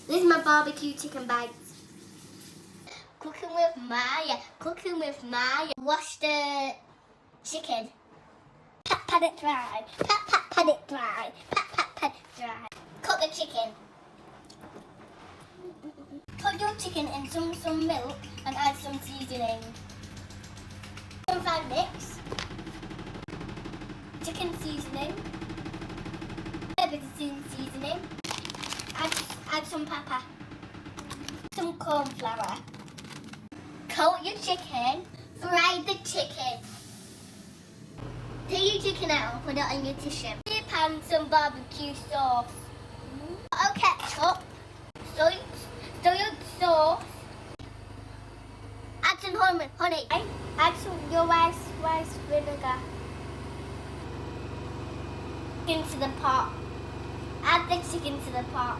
This is my barbecue chicken bites. Cooking with Maya. Cooking with Maya. Wash the chicken. Pat it dry. Pat it dry. Pat it dry. Cook the chicken. Put your chicken in some milk and add some seasoning. 5 mix. Chicken seasoning. Everything seasoning. Add some pepper. Some corn flour. Coat your chicken. Fry the chicken. Take your chicken out and put it on your tissue. In your pan, some barbecue sauce. Ketchup. Soy sauce. Add some honey. Add some your rice vinegar into the pot. Add the chicken to the pot.